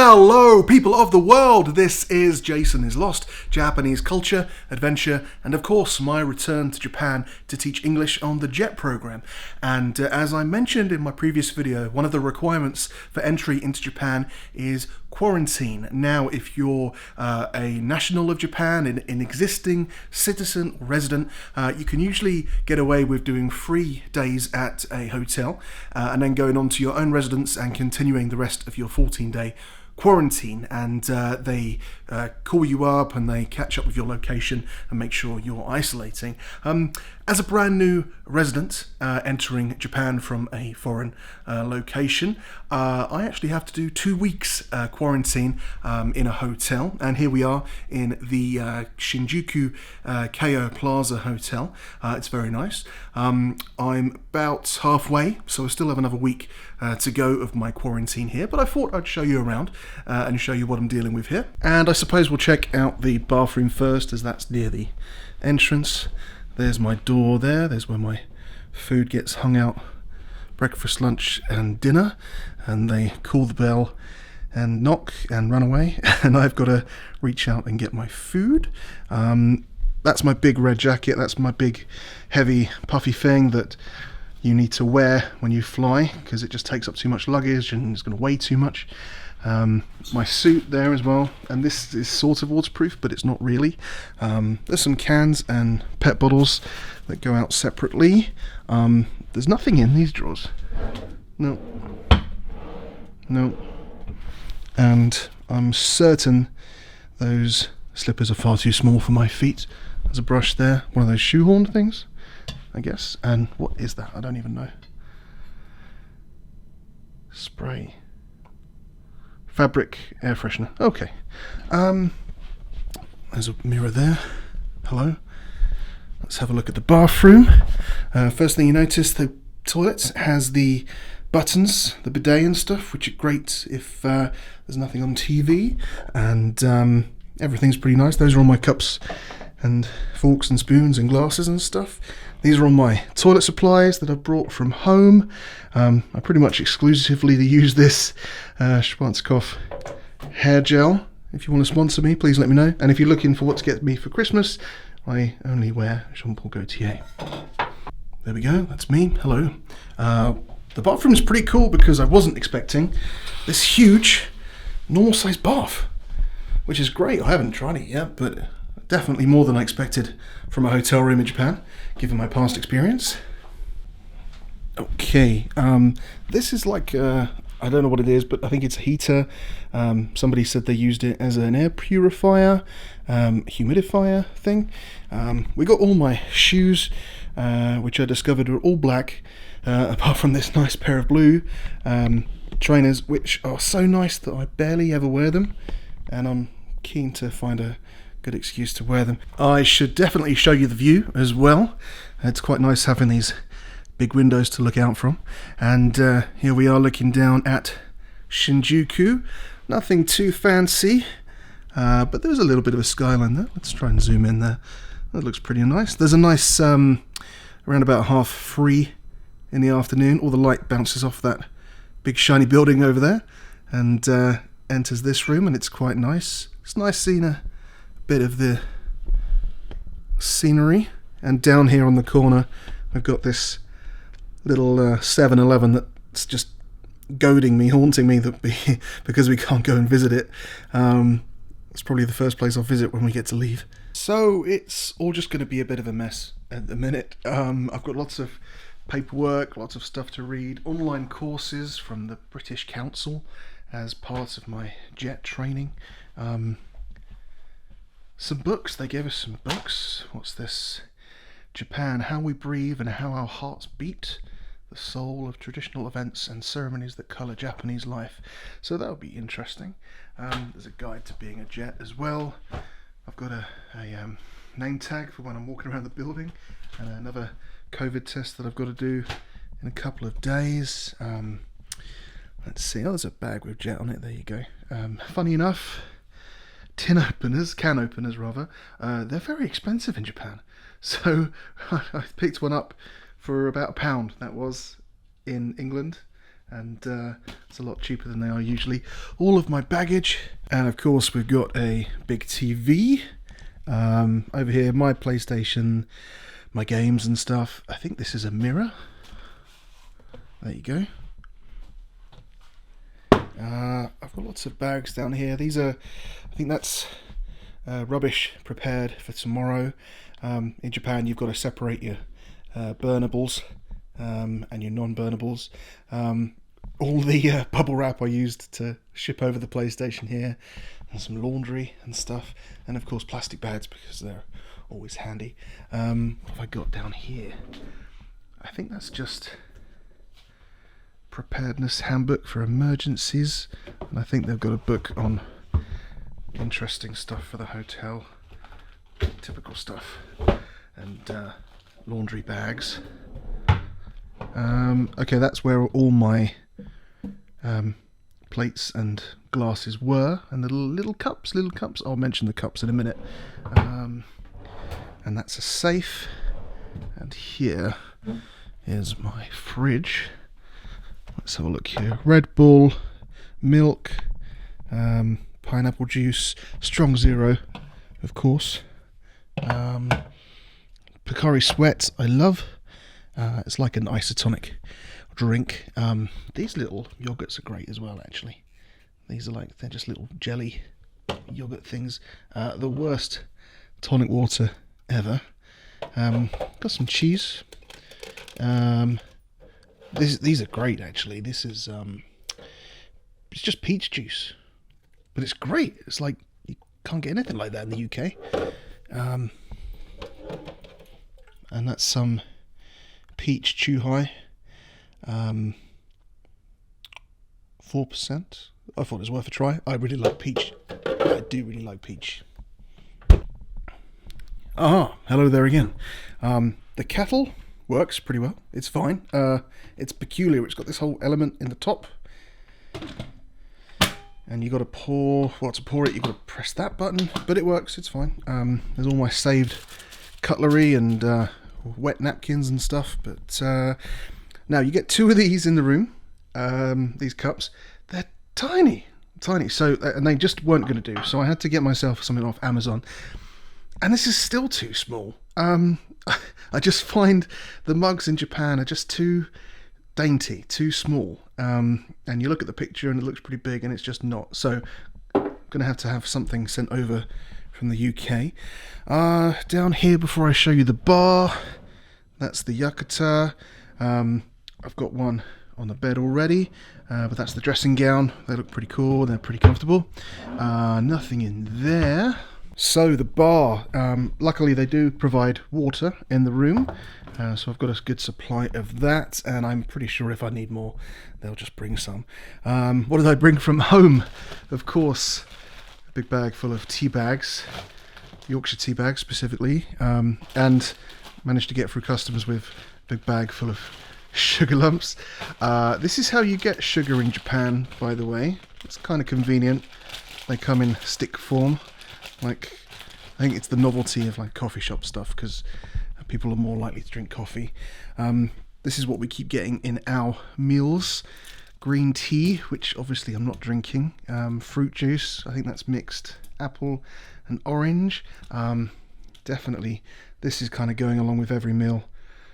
Hello, people of the world! This is Jason is Lost, Japanese culture, adventure, and of course my return to Japan to teach English on the JET program. And as I mentioned in my previous video, one of the requirements for entry into Japan is quarantine. Now, if you're a national of Japan, an existing citizen or resident, you can usually get away with doing 3 days at a hotel and then going on to your own residence and continuing the rest of your 14-day quarantine, and they call you up and they catch up with your location and make sure you're isolating. As a brand new resident entering Japan from a foreign location, I actually have to do 2 weeks quarantine in a hotel, and here we are in the Shinjuku Keio Plaza Hotel. It's very nice. I'm about halfway, so I still have another week to go of my quarantine here, but I thought I'd show you around and show you what I'm dealing with here. And I suppose we'll check out the bathroom first, as that's near the entrance. There's my door there, there's where my food gets hung out, breakfast, lunch and dinner, and they call the bell and knock and run away, and I've got to reach out and get my food. That's my big red jacket, that's my big heavy puffy thing that you need to wear when you fly, because it just takes up too much luggage and it's going to weigh too much. My suit there as well, and this is sort of waterproof, but it's not really. There's some cans and pet bottles that go out separately. There's nothing in these drawers. No. And I'm certain those slippers are far too small for my feet. There's a brush there, one of those shoehorn things, I guess. And what is that? I don't even know. Spray. Fabric air freshener. Okay. There's a mirror there. Hello. Let's have a look at the bathroom. First thing you notice, the toilet has the buttons, the bidet and stuff, which are great if there's nothing on TV. And everything's pretty nice. Those are all my cups and forks and spoons and glasses and stuff. These are all my toilet supplies that I've brought from home. I pretty much exclusively use this Schwarzkopf hair gel. If you want to sponsor me, please let me know. And if you're looking for what to get me for Christmas, I only wear Jean Paul Gaultier. There we go, that's me. Hello. The bathroom is pretty cool because I wasn't expecting this huge, normal-sized bath, which is great. I haven't tried it yet, but definitely more than I expected from a hotel room in Japan, given my past experience. Okay, this is like, I don't know what it is, but I think it's a heater. Somebody said they used it as an air purifier, humidifier thing. We got all my shoes, which I discovered were all black, apart from this nice pair of blue trainers, which are so nice that I barely ever wear them, and I'm keen to find a good excuse to wear them. I should definitely show you the view as well. It's quite nice having these big windows to look out from, and here we are looking down at Shinjuku. Nothing too fancy, but there's a little bit of a skyline there. Let's try and zoom in there. That looks pretty nice. There's a nice around about 3:30 in the afternoon, all the light bounces off that big shiny building over there and enters this room, and it's quite nice. It's nice seeing a bit of the scenery. And down here on the corner we've got this little 7-Eleven that's just goading me, haunting me because we can't go and visit it. It's probably the first place I'll visit when we get to leave. So it's all just going to be a bit of a mess at the minute. I've got lots of paperwork, lots of stuff to read, online courses from the British Council as part of my JET training. Some books, they gave us some books. What's this? Japan, How We Breathe and How Our Hearts Beat, the Soul of Traditional Events and Ceremonies That Colour Japanese Life. So that'll be interesting. There's a guide to being a JET as well. I've got a name tag for when I'm walking around the building, and another COVID test that I've got to do in a couple of days. Let's see, there's a bag with JET on it, there you go. Funny enough, can openers, they're very expensive in Japan. So I picked one up for about £1. That was in England, and it's a lot cheaper than they are usually. All of my baggage, and of course we've got a big TV over here, my PlayStation, my games and stuff. I think this is a mirror. There you go. I've got lots of bags down here. These are, I think that's rubbish prepared for tomorrow. In Japan you've got to separate your burnables and your non-burnables. All the bubble wrap I used to ship over the PlayStation here, and some laundry and stuff, and of course plastic bags because they're always handy. What have I got down here? I think that's just preparedness handbook for emergencies, and I think they've got a book on interesting stuff for the hotel, typical stuff, and laundry bags. Okay, that's where all my plates and glasses were, and the little cups. I'll mention the cups in a minute. And that's a safe, and here is my fridge. Let's have a look here. Red Bull, milk, pineapple juice, strong zero, of course. Pocari Sweat, I love. It's like an isotonic drink. These little yogurts are great as well, actually. These are they're just little jelly yogurt things. The worst tonic water ever. Got some cheese. These are great, actually. This is it's just peach juice, but it's great. It's like you can't get anything like that in the UK. And that's some peach Chuhai, 4%. I thought it was worth a try. I really like peach. I do really like peach. Hello there again. The kettle works pretty well. It's fine. It's peculiar. It's got this whole element in the top, and you got to pour. Well, to pour it, you got to press that button, but it works. It's fine. There's all my saved cutlery and wet napkins and stuff. But now you get 2 of these in the room. These cups, they're tiny. So and they just weren't going to do. So I had to get myself something off Amazon, and this is still too small. I just find the mugs in Japan are just too dainty, too small. And you look at the picture and it looks pretty big, and it's just not. So I'm going to have something sent over from the UK. Down here, before I show you the bar, that's the yukata. I've got one on the bed already, but that's the dressing gown. They look pretty cool, they're pretty comfortable. Nothing in there. So the bar, luckily they do provide water in the room, so I've got a good supply of that, and I'm pretty sure if I need more they'll just bring some. What did I bring from home? Of course, a big bag full of tea bags, Yorkshire tea bags specifically, and managed to get through customs with a big bag full of sugar lumps. This is how you get sugar in Japan, by the way. It's kind of convenient. They come in stick form. I think it's the novelty of coffee shop stuff, because people are more likely to drink coffee. This is what we keep getting in our meals. Green tea, which obviously I'm not drinking. Fruit juice, I think that's mixed apple and orange. Definitely, this is kind of going along with every meal.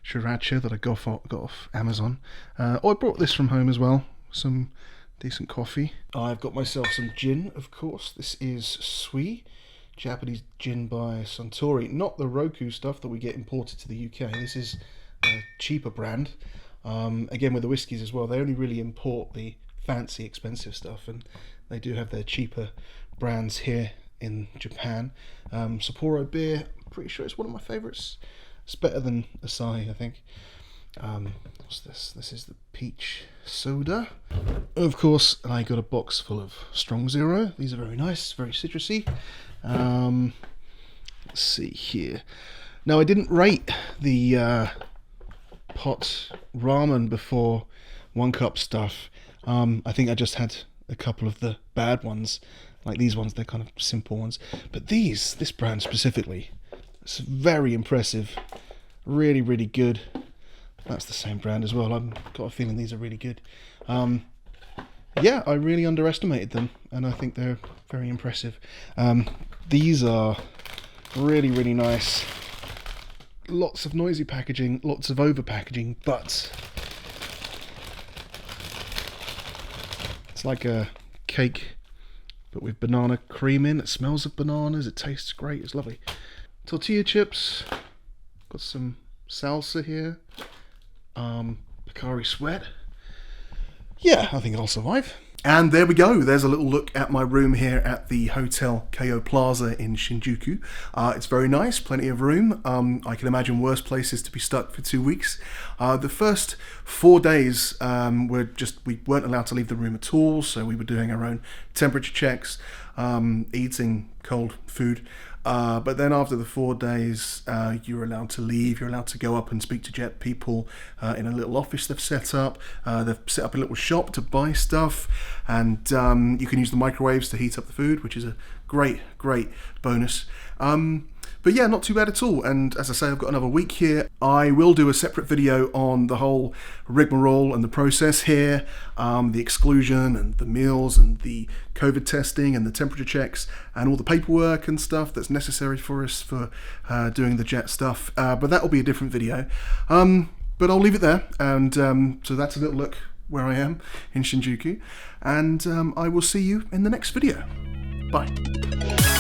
Sriracha that I got off Amazon. I brought this from home as well. Some decent coffee. I've got myself some gin, of course. This is Sui. Japanese gin by Suntory, not the Roku stuff that we get imported to the UK. This is a cheaper brand. Again, with the whiskies as well, they only really import the fancy, expensive stuff, and they do have their cheaper brands here in Japan. Sapporo beer, I'm pretty sure it's one of my favourites. It's better than Asahi, I think. What's this? This is the peach soda. Of course, I got a box full of Strong Zero. These are very nice, very citrusy. Let's see here. Now, I didn't rate the pot ramen before one cup stuff. I think I just had a couple of the bad ones. Like these ones, they're kind of simple ones. But this brand specifically, it's very impressive. Really, really good. That's the same brand as well. I've got a feeling these are really good. Yeah, I really underestimated them, and I think they're very impressive. These are really, really nice. Lots of noisy packaging, lots of over packaging, but it's like a cake, but with banana cream in. It smells of bananas. It tastes great. It's lovely. Tortilla chips. Got some salsa here. Pocari Sweat. Yeah, I think I'll survive. And there we go. There's a little look at my room here at the Hotel Keio Plaza in Shinjuku. It's very nice, plenty of room. I can imagine worse places to be stuck for 2 weeks. The first 4 days we weren't allowed to leave the room at all, so we were doing our own temperature checks, eating cold food. But then after the 4 days, you're allowed to leave. You're allowed to go up and speak to jet people in a little office they've set up. They've set up a little shop to buy stuff, and you can use the microwaves to heat up the food, which is a great bonus. But yeah, not too bad at all. And as I say, I've got another week here. I will do a separate video on the whole rigmarole and the process here, the exclusion and the meals and the COVID testing and the temperature checks and all the paperwork and stuff that's necessary for us for doing the jet stuff. But that will be a different video. But I'll leave it there. And so that's a little look where I am in Shinjuku. And I will see you in the next video. Bye.